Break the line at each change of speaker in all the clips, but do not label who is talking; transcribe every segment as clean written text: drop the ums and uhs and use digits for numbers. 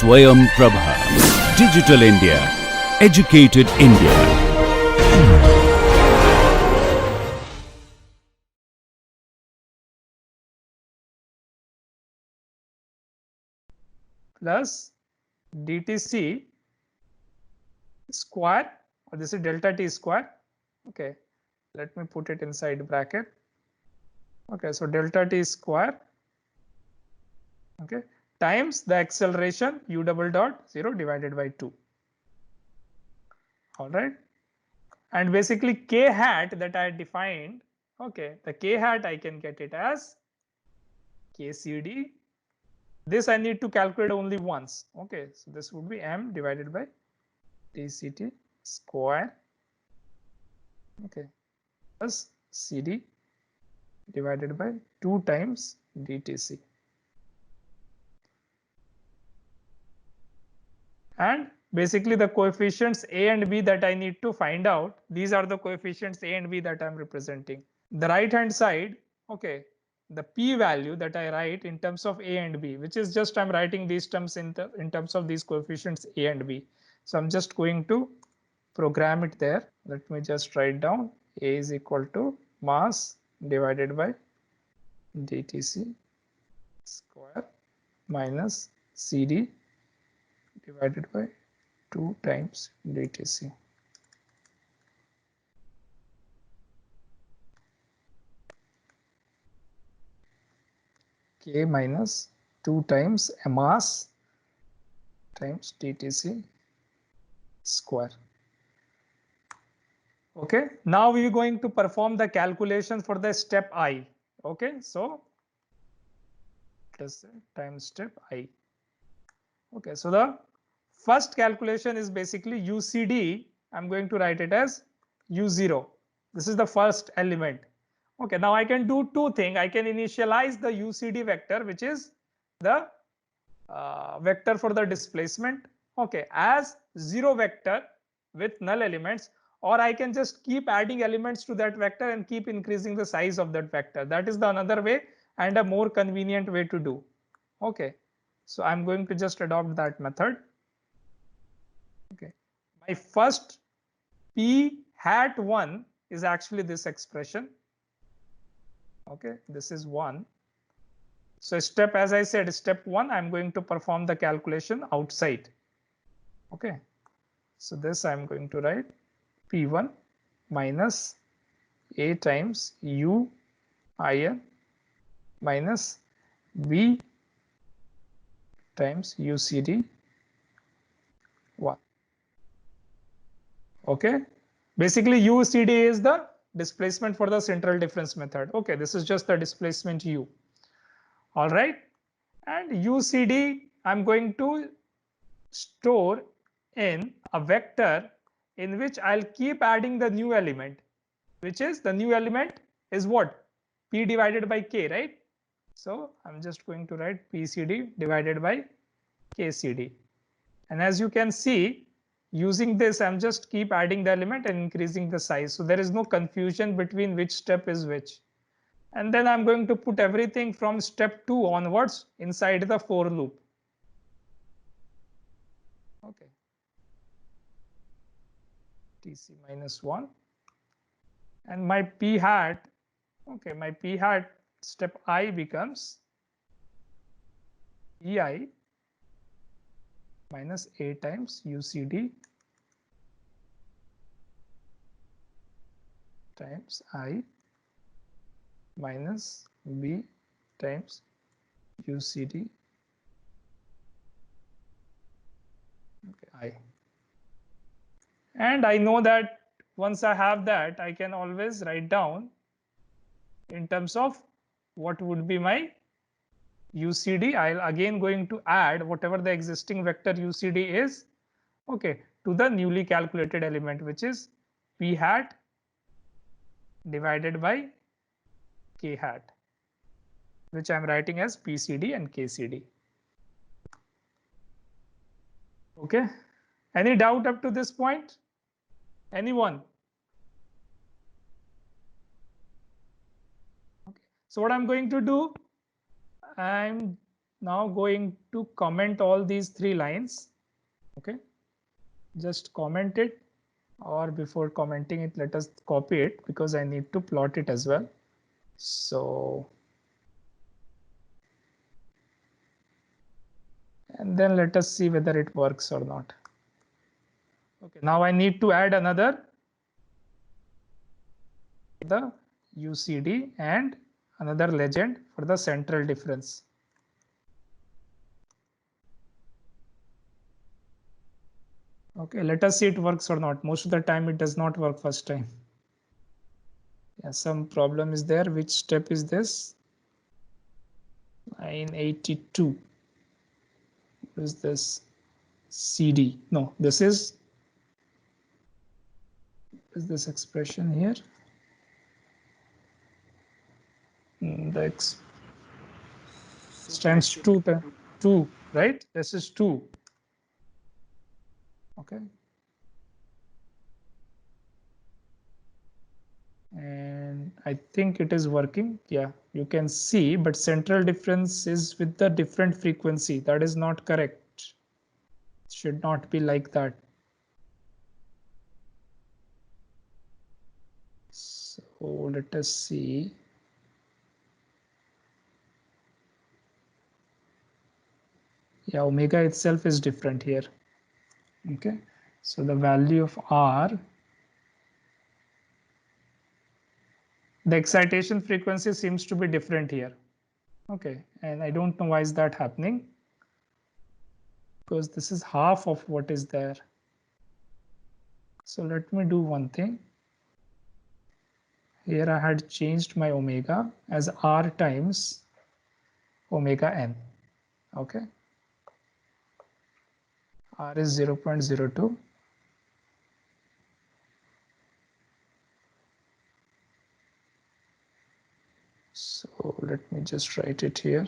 Swayam Prabha. Digital India. Educated India.
Plus DTC square, or this is delta T square. Okay, let me put it inside bracket. Okay, so delta T square, okay, times the acceleration u double dot 0 divided by 2. All right, and basically k hat that I defined, okay, the k hat I can get it as kcd. This I need to calculate only once. Okay, so this would be m divided by dct square, okay, plus cd divided by 2 times dtc. And basically the coefficients a and b that I need to find out, these are the coefficients a and b that I'm representing. The right hand side, okay, the p value that I write in terms of a and b, which is just I'm writing these terms in terms of these coefficients a and b. So I'm just going to program it there. Let me just write down a is equal to mass divided by dtc square minus cd divided by 2 times dtc. K minus 2 times mass times dtc square. Okay, now we are going to perform the calculations for the step I. Okay, so let's say time step I. Okay, so the first calculation is basically UCD. I'm going to write it as U0. This is the first element. Okay, now I can do two things. I can initialize the UCD vector, which is the vector for the displacement, okay, as 0 vector with null elements, or I can just keep adding elements to that vector and keep increasing the size of that vector. That is the another way and a more convenient way to do. Okay, so I'm going to just adopt that method. Okay, my first p hat 1 is actually this expression. Okay, this is 1. So step, as I said, step 1, I'm going to perform the calculation outside. Okay, so this I'm going to write P1 minus A times U in minus B times UCD 1. Okay, basically UCD is the displacement for the central difference method. Okay, this is just the displacement U. All right, and UCD I'm going to store in a vector in which I'll keep adding the new element, which is the new element is what? P divided by K, right? So I'm just going to write PCD divided by KCD. And as you can see, using this, I'm just keep adding the element and increasing the size. So there is no confusion between which step is which. And then I'm going to put everything from step 2 onwards inside the for loop. Okay. TC minus 1. And my P hat, okay, my P hat step I becomes EI minus A times UCD times I minus B times UCD, okay, I. And I know that once I have that, I can always write down in terms of what would be my UCD. I'll again going to add whatever the existing vector UCD is, okay, to the newly calculated element, which is P hat divided by K hat, which I'm writing as PCD and KCD. Okay, any doubt up to this point? Anyone? Okay, so what I'm going to do, I'm now going to comment all these three lines. Okay, just comment it, or before commenting it, let us copy it because I need to plot it as well. So, and then let us see whether it works or not. Okay, now I need to add another, the UCD, and another legend for the central difference. Okay, let us see it works or not. Most of the time it does not work first time. Yeah, some problem is there. Which step is this? Line 82. What is this? CD. No, this is this expression here? The times 2, right? This is 2. Okay. And I think it is working. Yeah, you can see, but central difference is with the different frequency. That is not correct. It should not be like that. So let us see. Yeah, omega itself is different here. Okay, so the value of R, the excitation frequency seems to be different here. Okay, and I don't know why is that happening, because this is half of what is there. So let me do one thing. Here I had changed my omega as R times omega n. Okay, R is 0.02. So let me just write it here.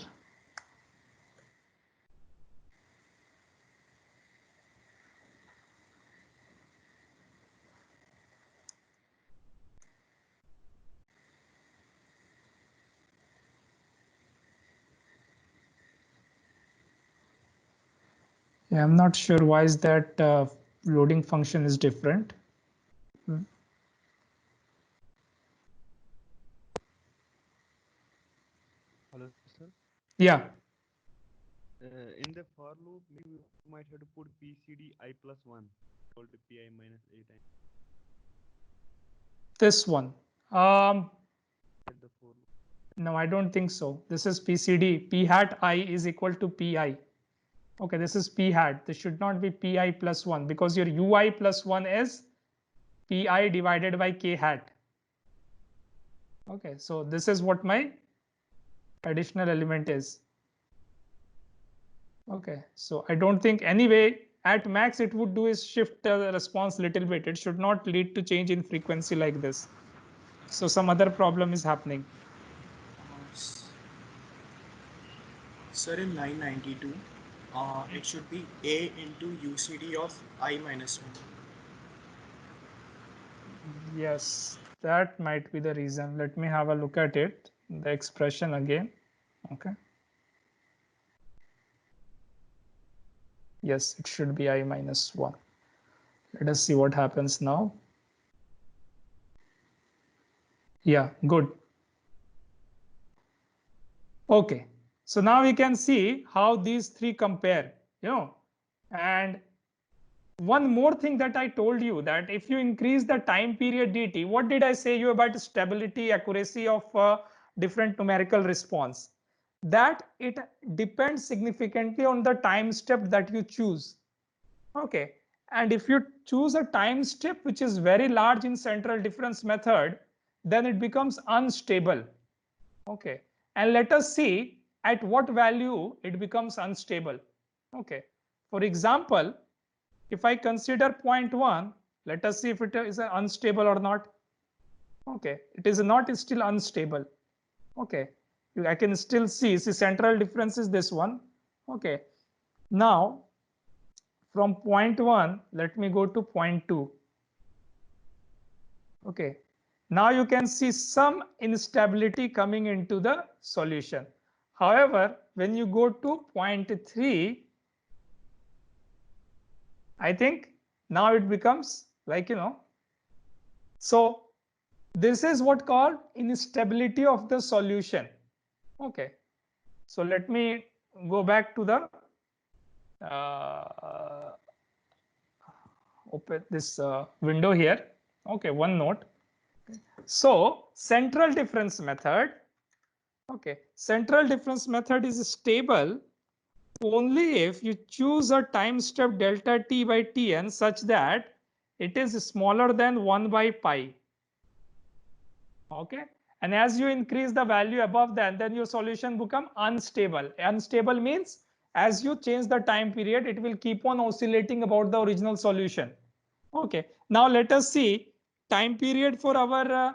Yeah, I'm not sure why is that loading function is different.
Hello, sir.
Yeah.
In the for loop, you might have to put PCD I plus 1 equal to PI minus 8 and
This one.
at the for loop.
No, I don't think so. This is PCD. P hat I is equal to PI. Okay, this is P hat. This should not be PI plus 1 because your UI plus 1 is PI divided by K hat. Okay, so this is what my additional element is. Okay, so I don't think anyway at max it would do is shift the response little bit. It should not lead to change in frequency like this. So some other problem is happening.
Sir, in line 92, it should be A into UCD of I minus 1.
Yes, that might be the reason. Let me have a look at it, the expression again. Okay. Yes, it should be I minus 1. Let us see what happens now. Yeah, good. Okay, so now we can see how these three compare, and one more thing that I told you, that if you increase the time period dt, what did I say you about stability, accuracy of different numerical response? That it depends significantly on the time step that you choose. Okay, and if you choose a time step which is very large in central difference method, then it becomes unstable. Okay, and let us see at what value it becomes unstable. Okay, for example, if I consider 0.1, let us see if it is unstable or not. Okay, it is not, it's still unstable. Okay, I can still see central difference is this one. Okay, now from 0.1, let me go to 0.2. Okay, now you can see some instability coming into the solution. However, when you go to 0.3, I think now it becomes like, so this is what called instability of the solution. Okay, so let me go back to the open this window here. Okay, one note. So central difference method. Okay, central difference method is stable only if you choose a time step delta t by tn such that it is smaller than 1 by pi. Okay, and as you increase the value above that, then your solution become unstable. Unstable means as you change the time period, it will keep on oscillating about the original solution. Okay, now let us see time period for our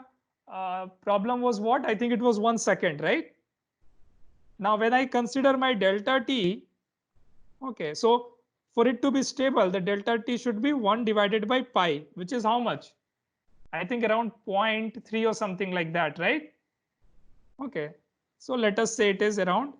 problem was what? I think it was 1 second, right? Now when I consider my delta t, okay, so for it to be stable, the delta t should be 1 divided by pi, which is how much? I think around 0.3 or something like that, right? Okay, so let us say it is around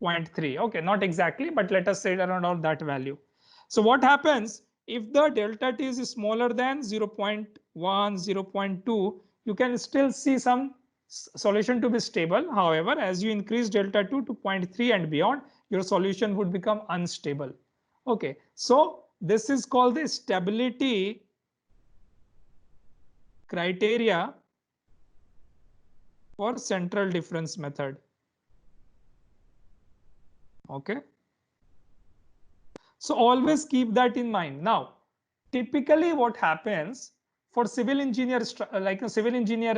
0.3. Okay, not exactly, but let us say it around all that value. So what happens if the delta t is smaller than 0.1, 0.2, you can still see some solution to be stable. However, as you increase delta 2 to 0.3 and beyond, your solution would become unstable. Okay, so this is called the stability criteria for central difference method. Okay, so always keep that in mind. Now, typically what happens for civil engineer, like a civil engineer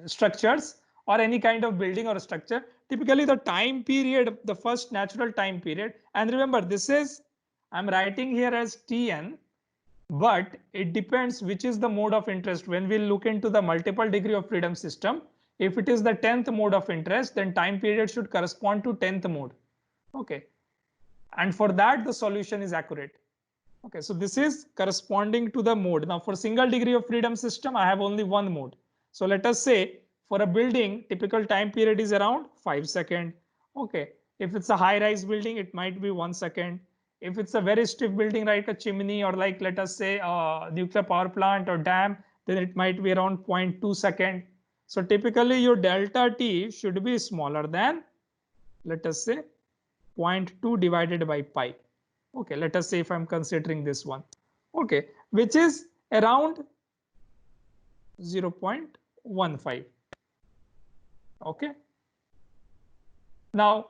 structures or any kind of building or structure, typically the time period, the first natural time period, and remember this is, I'm writing here as Tn, but it depends which is the mode of interest. When we look into the multiple degree of freedom system, if it is the 10th mode of interest, then time period should correspond to 10th mode. Okay, and for that the solution is accurate. Okay, so this is corresponding to the mode. Now for single degree of freedom system, I have only one mode. So let us say for a building, typical time period is around 5 seconds. Okay, if it's a high rise building, it might be 1 second. If it's a very stiff building like a chimney or like let us say a nuclear power plant or dam, then it might be around 0.2 second. So typically your delta t should be smaller than, let us say, 0.2 divided by pi. Okay, let us say if I'm considering this one, okay, which is around 0.15. Okay, now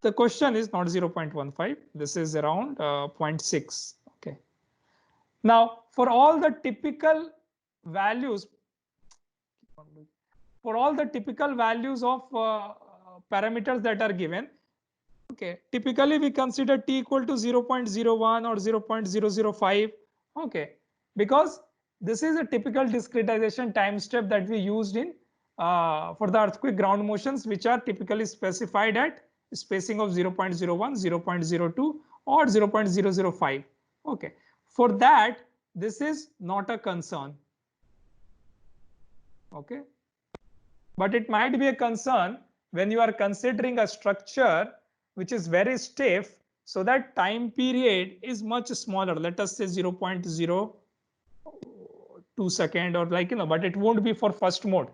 the question is not 0.15, this is around 0.6. Okay, now for all the typical values, of parameters that are given, okay, typically we consider t equal to 0.01 or 0.005. Okay, because this is a typical discretization time step that we used in for the earthquake ground motions, which are typically specified at spacing of 0.01, 0.02 or 0.005. Okay, for that this is not a concern. Okay, but it might be a concern when you are considering a structure which is very stiff, so that time period is much smaller, let us say 0.02 second or like, but it won't be for first mode.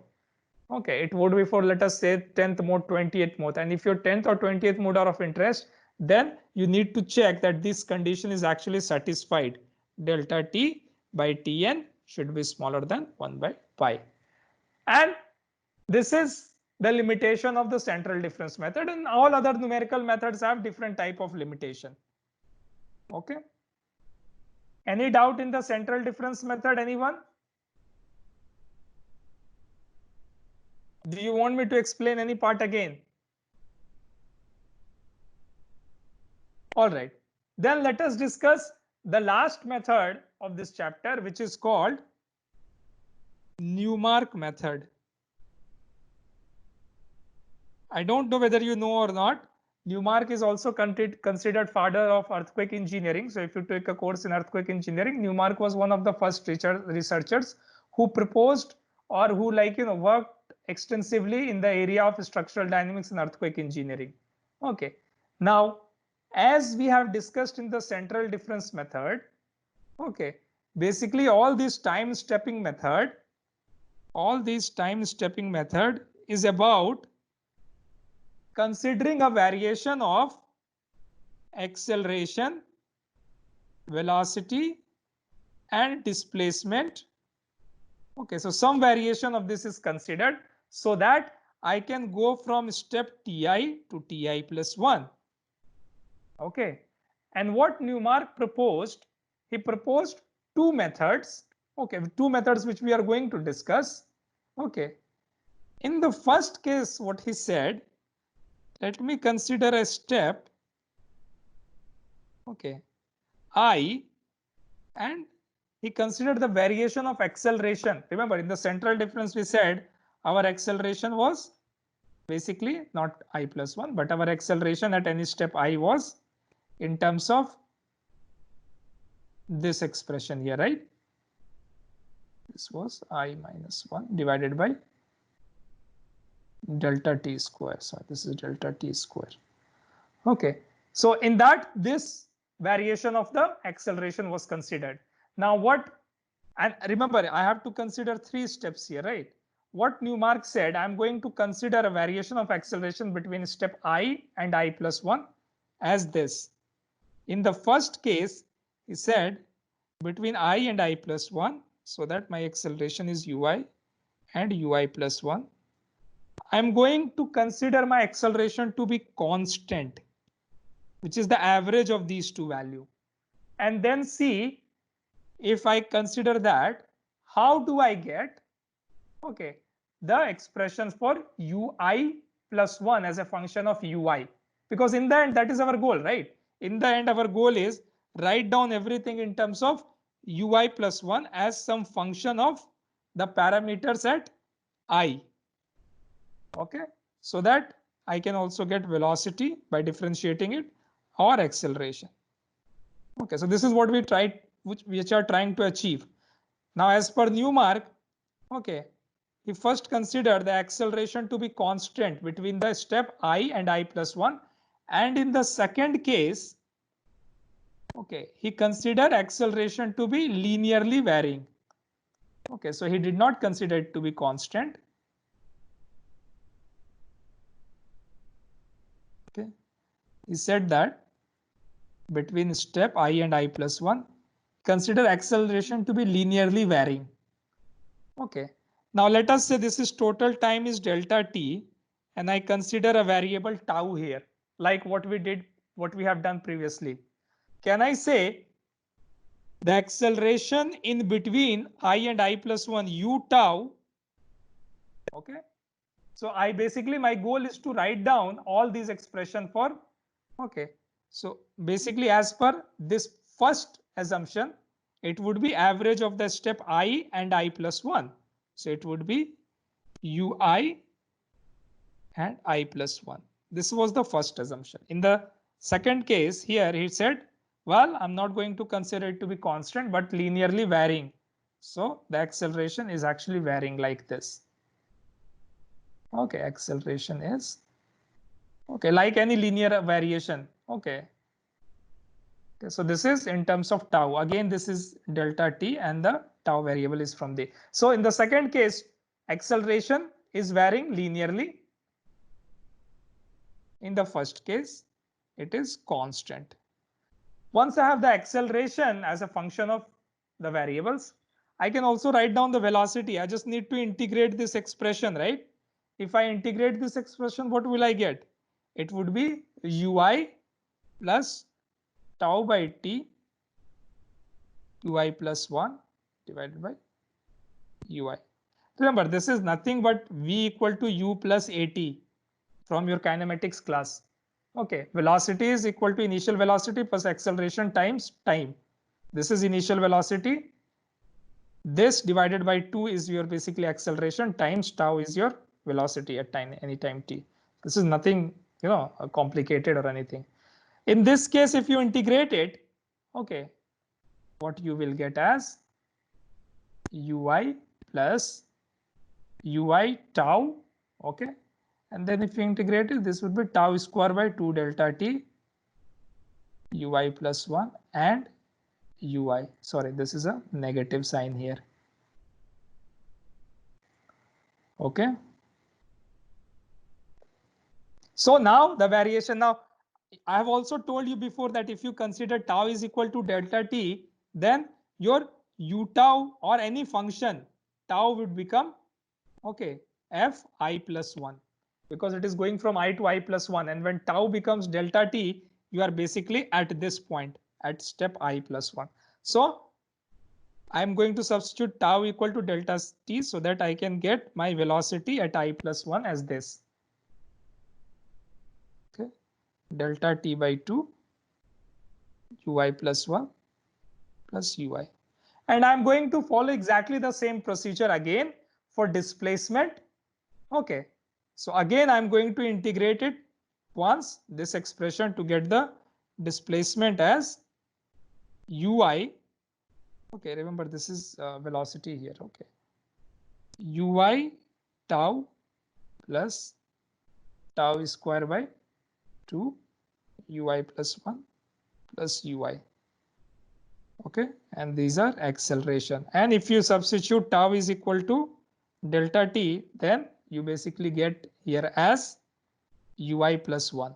Okay, it would be for, let us say, 10th mode, 20th mode, and if your 10th or 20th mode are of interest, then you need to check that this condition is actually satisfied. Delta t by tn should be smaller than 1 by pi. And this is the limitation of the central difference method, and all other numerical methods have different type of limitation. Okay, any doubt in the central difference method, anyone? Do you want me to explain any part again? All right, then let us discuss the last method of this chapter, which is called Newmark method. I don't know whether you know or not. Newmark is also considered father of earthquake engineering. So if you take a course in earthquake engineering, Newmark was one of the first researchers who proposed or who worked extensively in the area of structural dynamics and earthquake engineering. Okay. Now, as we have discussed in the central difference method, okay, basically all these time stepping method is about considering a variation of acceleration, velocity and displacement. Okay, so some variation of this is considered so that I can go from step Ti to Ti plus 1. Okay, and what Newmark proposed, he proposed two methods. Okay, two methods which we are going to discuss. Okay, in the first case, what he said, let me consider a step, okay, I, and he considered the variation of acceleration. Remember, in the central difference, we said our acceleration was basically not I plus 1, but our acceleration at any step I was in terms of this expression here, right? This was I minus 1 divided by delta t square. So this is delta t square. Okay, so in that, this variation of the acceleration was considered. Now what, and remember, I have to consider three steps here, right? What Newmark said, I'm going to consider a variation of acceleration between step I and I plus 1 as this. In the first case, he said between I and I plus 1, so that my acceleration is ui and ui plus 1. I'm going to consider my acceleration to be constant, which is the average of these two values. And then see if I consider that, how do I get, okay, the expressions for ui plus 1 as a function of ui? Because in the end, that is our goal, right? In the end, our goal is write down everything in terms of ui plus 1 as some function of the parameters at I. Okay, so that I can also get velocity by differentiating it or acceleration. Okay, so this is what we tried, which are trying to achieve. Now, as per Newmark, okay, he first considered the acceleration to be constant between the step I and I plus 1. And in the second case, okay, he considered acceleration to be linearly varying. Okay, so he did not consider it to be constant. Okay, he said that between step I and I plus 1, consider acceleration to be linearly varying. Okay, now let us say this is total time is delta t, and I consider a variable tau here, like what we have done previously. Can I say the acceleration in between I and I plus 1 u tau? Okay, so I basically, my goal is to write down all these expression for, okay, so basically as per this first assumption, it would be average of the step I and I plus 1. So it would be ui and I plus 1. This was the first assumption. In the second case here, he said, well, I'm not going to consider it to be constant, but linearly varying. So the acceleration is actually varying like this. Okay, acceleration is, okay, like any linear variation. Okay. Okay, so this is in terms of tau. Again, this is delta t and the tau variable is from the. So in the second case, acceleration is varying linearly. In the first case, it is constant. Once I have the acceleration as a function of the variables, I can also write down the velocity. I just need to integrate this expression, right? If I integrate this expression, what will I get? It would be ui plus tau by t ui plus 1 divided by ui. Remember, this is nothing but v equal to u plus at from your kinematics class. Okay, velocity is equal to initial velocity plus acceleration times time. This is initial velocity. This divided by 2 is your basically acceleration times tau is your velocity at time, any time t. This is nothing, complicated or anything. In this case, if you integrate it, okay, what you will get as ui plus ui tau, okay, and then if you integrate it, this would be tau square by 2 delta t ui plus 1 and ui. Sorry, this is a negative sign here. Okay. So now the variation, now I have also told you before that if you consider tau is equal to delta t, then your u tau or any function tau would become, okay, f I plus 1, because it is going from I to I plus 1, and when tau becomes delta t, you are basically at this point at step I plus 1. So I am going to substitute tau equal to delta t so that I can get my velocity at I plus 1 as this. Okay, delta t by 2 ui plus 1 plus ui. And I'm going to follow exactly the same procedure again for displacement. Okay, so again I'm going to integrate it once this expression to get the displacement as ui. Okay, remember this is velocity here. Okay, ui tau plus tau square by 2 ui plus 1 plus ui. Okay, and these are acceleration, and if you substitute tau is equal to delta t, then you basically get here as ui plus 1.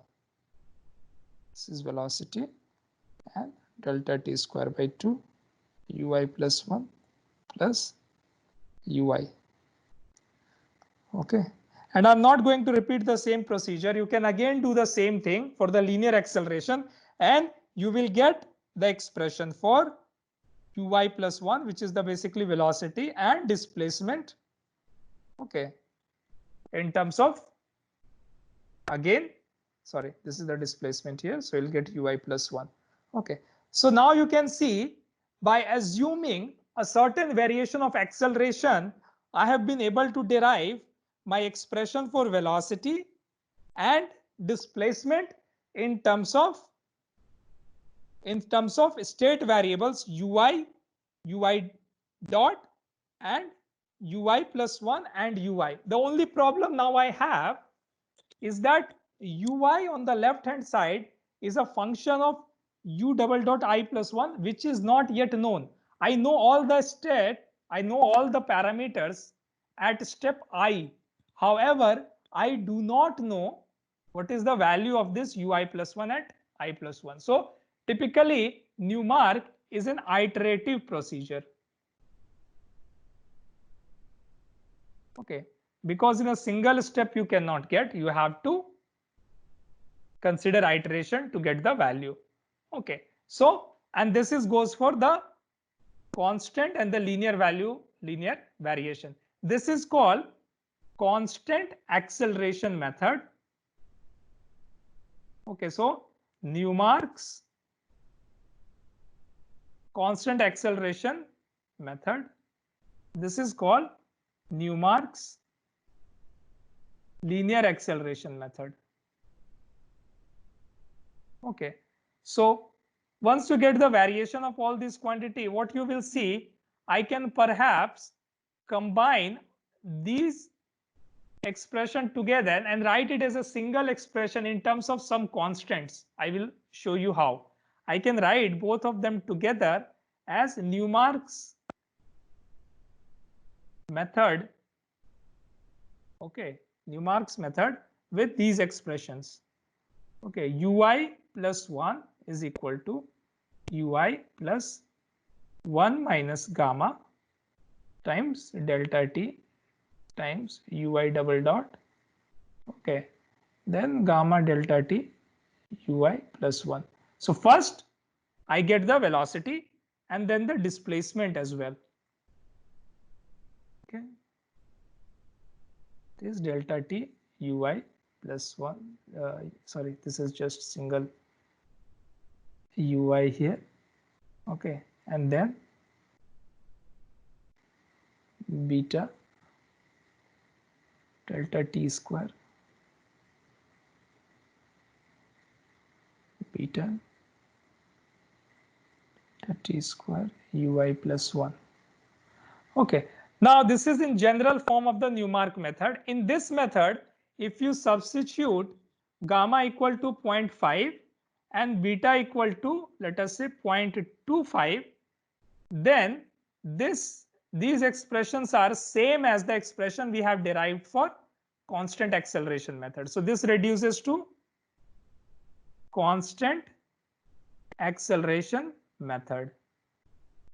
This is velocity, and delta t square by 2 ui plus 1 plus ui. Okay, and I'm not going to repeat the same procedure. You can again do the same thing for the linear acceleration, and you will get the expression for ui plus 1, which is the basically velocity and displacement. Okay, in terms of, again, sorry, this is the displacement here, so you'll get ui plus 1. Okay, so now you can see by assuming a certain variation of acceleration, I have been able to derive my expression for velocity and displacement in terms of state variables ui, ui dot, and ui plus 1 and ui. The only problem now I have is that ui on the left hand side is a function of u double dot I plus 1, which is not yet known. I know all the state, I know all the parameters at step I. However, I do not know what is the value of this ui plus 1 at I plus 1. So typically Newmark is an iterative procedure. Okay, because in a single step you cannot get, you have to consider iteration to get the value. Okay, so and this is goes for the constant and the linear variation. This is called constant acceleration method. Okay, so Newmark's constant acceleration method. This is called Newmark's linear acceleration method. Okay, so once you get the variation of all this quantity, what you will see, I can perhaps combine these expression together and write it as a single expression in terms of some constants. I will show you how. I can write both of them together as Newmark's method. Okay, Newmark's method with these expressions. Okay, ui plus 1 is equal to ui plus 1 minus gamma times delta t times ui double dot. Okay, then gamma delta t ui plus 1. So first I get the velocity and then the displacement as well. Okay, this delta t ui plus 1. Sorry, this is just single ui here. Okay, and then beta delta t square beta delta t square ui plus 1. Okay, Now this is in general form of the Newmark method. In this method, if you substitute gamma equal to 0.5 and beta equal to, let us say, 0.25, then these expressions are same as the expression we have derived for constant acceleration method. So this reduces to constant acceleration method.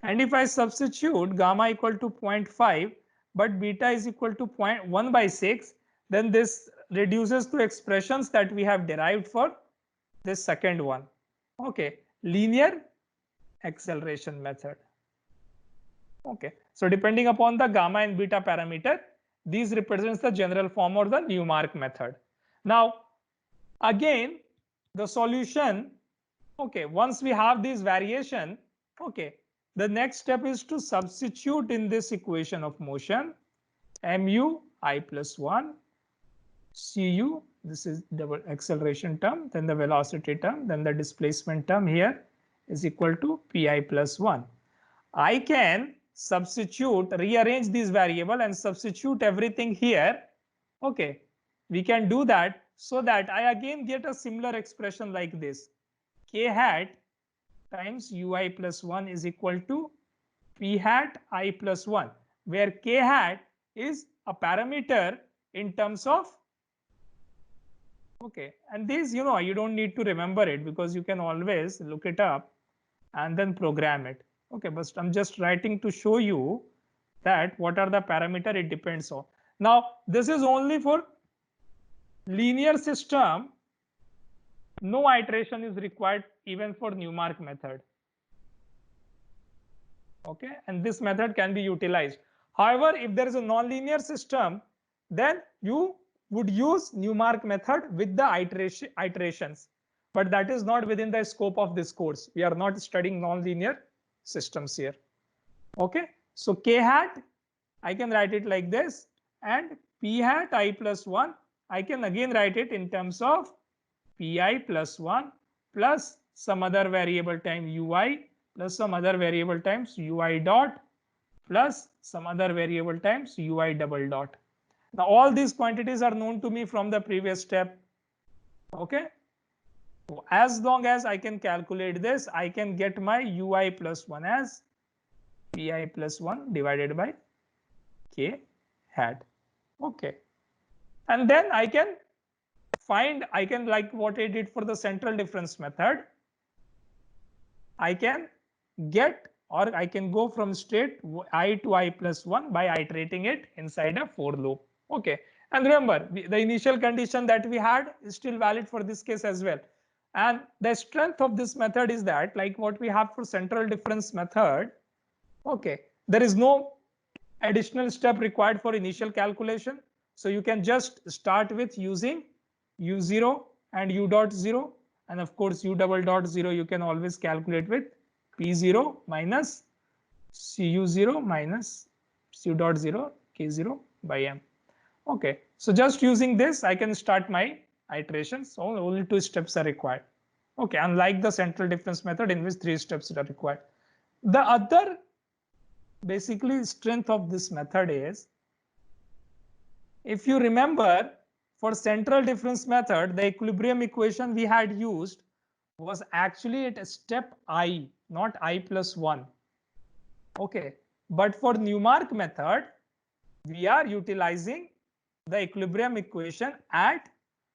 And if I substitute gamma equal to 0.5 but beta is equal to 1/6, then this reduces to expressions that we have derived for this second one. Okay, linear acceleration method. Okay, so depending upon the gamma and beta parameter, these represents the general form or the Newmark method. Now, again, the solution, okay, once we have this variation, okay, the next step is to substitute in this equation of motion mu I plus 1 cu, this is the acceleration term, then the velocity term, then the displacement term here is equal to pi plus 1. I can substitute, rearrange this variable and substitute everything here. Okay, we can do that so that I again get a similar expression like this. K hat times ui plus 1 is equal to p hat I plus 1, where k hat is a parameter in terms of, okay, and this, you know, you don't need to remember it because you can always look it up and then program it. Okay, but I'm just writing to show you that what are the parameter it depends on. Now, this is only for linear system. No iteration is required even for Newmark method. Okay, and this method can be utilized. However, if there is a nonlinear system, then you would use Newmark method with the iterations. But that is not within the scope of this course. We are not studying nonlinear systems here. Okay, so k hat, I can write it like this, and p hat I plus 1, I can again write it in terms of pi plus 1 plus some other variable time ui plus some other variable times ui dot plus some other variable times ui double dot. Now all these quantities are known to me from the previous step. Okay, as long as I can calculate this, I can get my ui plus 1 as pi plus 1 divided by k hat. Okay, and then I can find, I can, like what I did for the central difference method, I can get, or I can go from state I to I plus 1 by iterating it inside a for loop. Okay, and remember the initial condition that we had is still valid for this case as well. And the strength of this method is that, like what we have for central difference method, okay, there is no additional step required for initial calculation. So you can just start with using u0 and u dot 0, and of course u double dot 0 you can always calculate with p0 minus cu0 minus cu dot 0 k0 by m. Okay, so just using this I can start my iterations. So only 2 steps are required. Okay, unlike the central difference method in which 3 steps are required. The other basically strength of this method is, if you remember, for central difference method, the equilibrium equation we had used was actually at step I, not I plus 1. Okay, but for Newmark method, we are utilizing the equilibrium equation at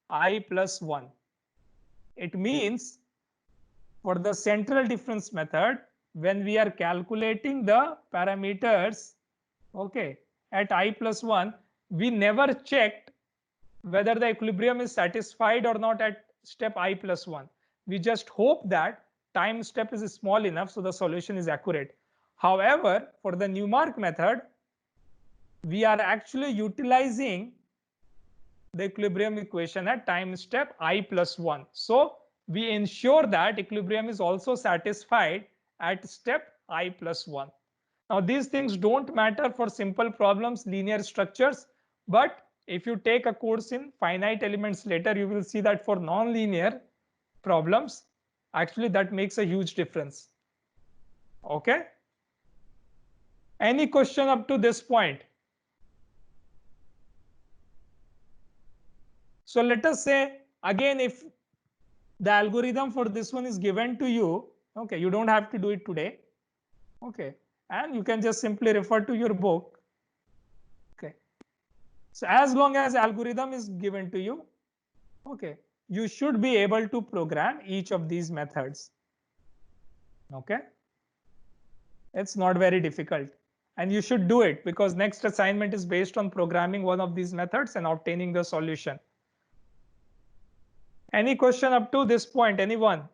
I plus 1. It means for the central difference method, when we are calculating the parameters, okay, at I plus 1, we never checked whether the equilibrium is satisfied or not at step I plus 1. We just hope that time step is small enough so the solution is accurate. However, for the Newmark method, we are actually utilizing the equilibrium equation at time step I plus 1. So we ensure that equilibrium is also satisfied at step I plus 1. Now these things don't matter for simple problems, linear structures, but if you take a course in finite elements later, you will see that for non-linear problems, actually that makes a huge difference. Okay. Any question up to this point? So let us say again, if the algorithm for this one is given to you, okay, you don't have to do it today, okay, and you can just simply refer to your book, okay. So as long as algorithm is given to you, okay, you should be able to program each of these methods, okay. It's not very difficult, and you should do it because next assignment is based on programming one of these methods and obtaining the solution. Any question up to this point? Anyone?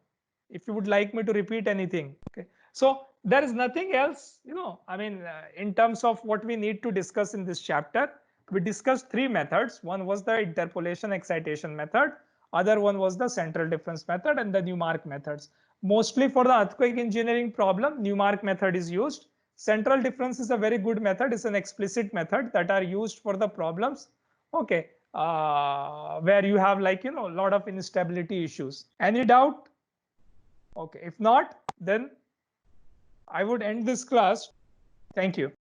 If you would like me to repeat anything, okay. So there is nothing else, I mean, in terms of what we need to discuss in this chapter. We discussed three methods. One was the interpolation excitation method. Other one was the central difference method and the Newmark methods. Mostly for the earthquake engineering problem, Newmark method is used. Central difference is a very good method. It's an explicit method that are used for the problems, okay, where you have like, a lot of instability issues. Any doubt? Okay, if not, then I would end this class. Thank you.